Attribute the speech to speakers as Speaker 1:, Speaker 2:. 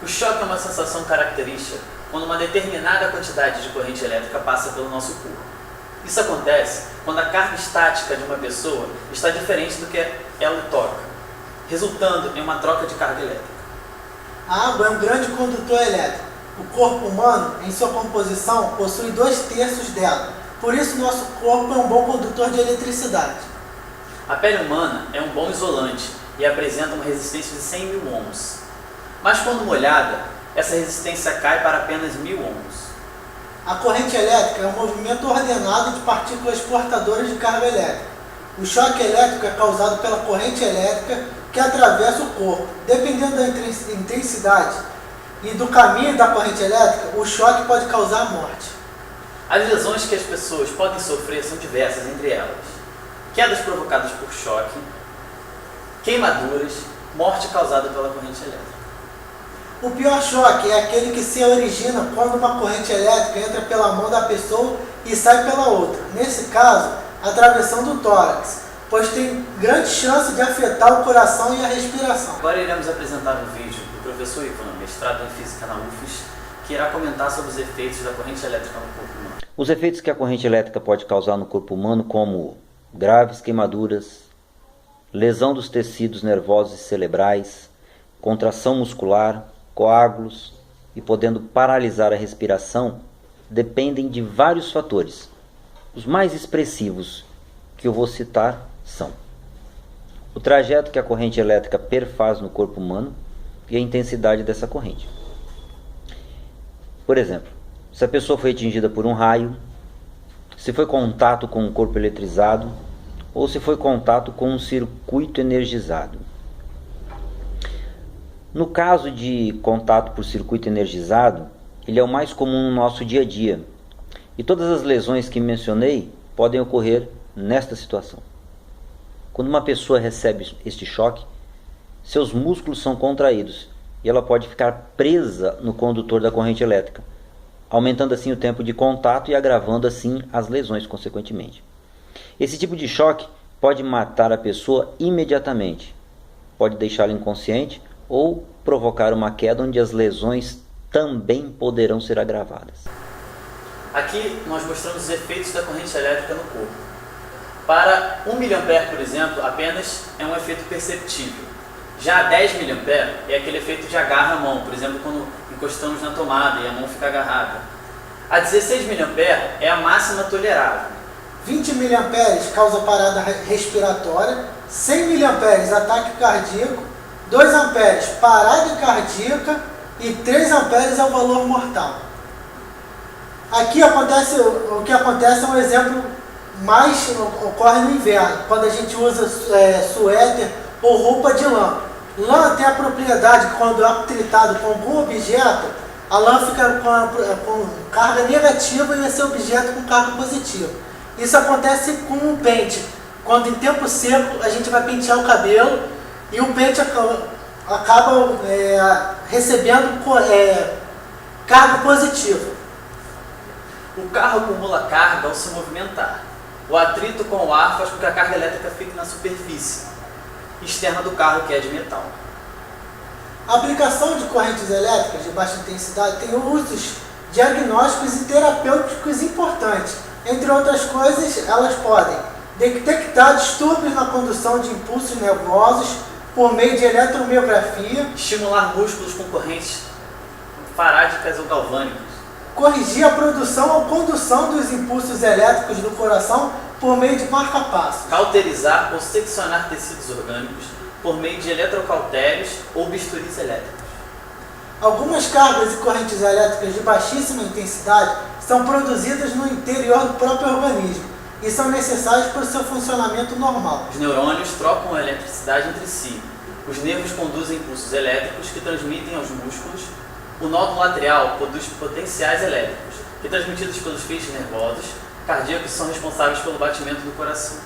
Speaker 1: O choque é uma sensação característica quando uma determinada quantidade de corrente elétrica passa pelo nosso corpo. Isso acontece quando a carga estática de uma pessoa está diferente do que ela toca, resultando em uma troca de carga elétrica.
Speaker 2: A água é um grande condutor elétrico. O corpo humano, em sua composição, possui 2/3 dela. Por isso, nosso corpo é um bom condutor de eletricidade.
Speaker 1: A pele humana é um bom isolante e apresenta uma resistência de 100.000 ohms. Mas quando molhada, essa resistência cai para apenas 1.000 ohms.
Speaker 2: A corrente elétrica é um movimento ordenado de partículas portadoras de carga elétrica. O choque elétrico é causado pela corrente elétrica que atravessa o corpo. Dependendo da intensidade e do caminho da corrente elétrica, o choque pode causar a morte.
Speaker 1: As lesões que as pessoas podem sofrer são diversas, entre elas: quedas provocadas por choque, queimaduras, morte causada pela corrente elétrica.
Speaker 2: O pior choque é aquele que se origina quando uma corrente elétrica entra pela mão da pessoa e sai pela outra. Nesse caso, atravessando o tórax, pois tem grande chance de afetar o coração e a respiração.
Speaker 1: Agora iremos apresentar um vídeo do professor Ivan, mestrado em Física na UFES, que irá comentar sobre os efeitos da corrente elétrica no corpo humano.
Speaker 3: Os efeitos que a corrente elétrica pode causar no corpo humano, como graves queimaduras, lesão dos tecidos nervosos e cerebrais, contração muscular, coágulos e podendo paralisar a respiração, dependem de vários fatores. Os mais expressivos que eu vou citar são o trajeto que a corrente elétrica perfaz no corpo humano e a intensidade dessa corrente. Por exemplo, se a pessoa foi atingida por um raio, se foi contato com um corpo eletrizado ou se foi contato com um circuito energizado. No caso de contato por circuito energizado, ele é o mais comum no nosso dia a dia. E todas as lesões que mencionei podem ocorrer nesta situação. Quando uma pessoa recebe este choque, seus músculos são contraídos e ela pode ficar presa no condutor da corrente elétrica, aumentando assim o tempo de contato e agravando assim as lesões consequentemente. Esse tipo de choque pode matar a pessoa imediatamente, pode deixá-la inconsciente ou provocar uma queda onde as lesões também poderão ser agravadas.
Speaker 1: Aqui nós mostramos os efeitos da corrente elétrica no corpo. Para 1 mA, por exemplo, apenas é um efeito perceptível. Já a 10 mA é aquele efeito de agarra a mão, por exemplo, quando encostamos na tomada e a mão fica agarrada. A 16 mA é a máxima tolerável.
Speaker 2: 20 mA causa parada respiratória, 100 mA ataque cardíaco, 2 A parada cardíaca e 3 A é o valor mortal. Aqui o que acontece é um exemplo mais ocorre no inverno, quando a gente usa suéter ou roupa de lã. Lã tem a propriedade que quando é atritado com algum objeto, a lã fica com carga negativa e esse objeto com carga positiva. Isso acontece com o pente. Quando em tempo seco a gente vai pentear o cabelo e o pente acaba recebendo carga positiva.
Speaker 1: O carro acumula carga ao se movimentar. O atrito com o ar faz com que a carga elétrica fique na superfície externa do carro, que é de metal.
Speaker 2: A aplicação de correntes elétricas de baixa intensidade tem usos diagnósticos e terapêuticos importantes. Entre outras coisas, elas podem detectar distúrbios na condução de impulsos nervosos por meio de eletromiografia,
Speaker 1: estimular músculos com correntes farádicas ou galvânicas,
Speaker 2: corrigir a produção ou condução dos impulsos elétricos do coração por meio de marca-passos,
Speaker 1: cauterizar ou seccionar tecidos orgânicos por meio de eletrocautérios ou bisturis elétricos.
Speaker 2: Algumas cargas e correntes elétricas de baixíssima intensidade são produzidas no interior do próprio organismo e são necessárias para o seu funcionamento normal.
Speaker 1: Os neurônios trocam a eletricidade entre si. Os nervos conduzem impulsos elétricos que transmitem aos músculos. O nódulo atrial produz potenciais elétricos, que transmitidos pelos feixes nervosos cardíacos são responsáveis pelo batimento do coração.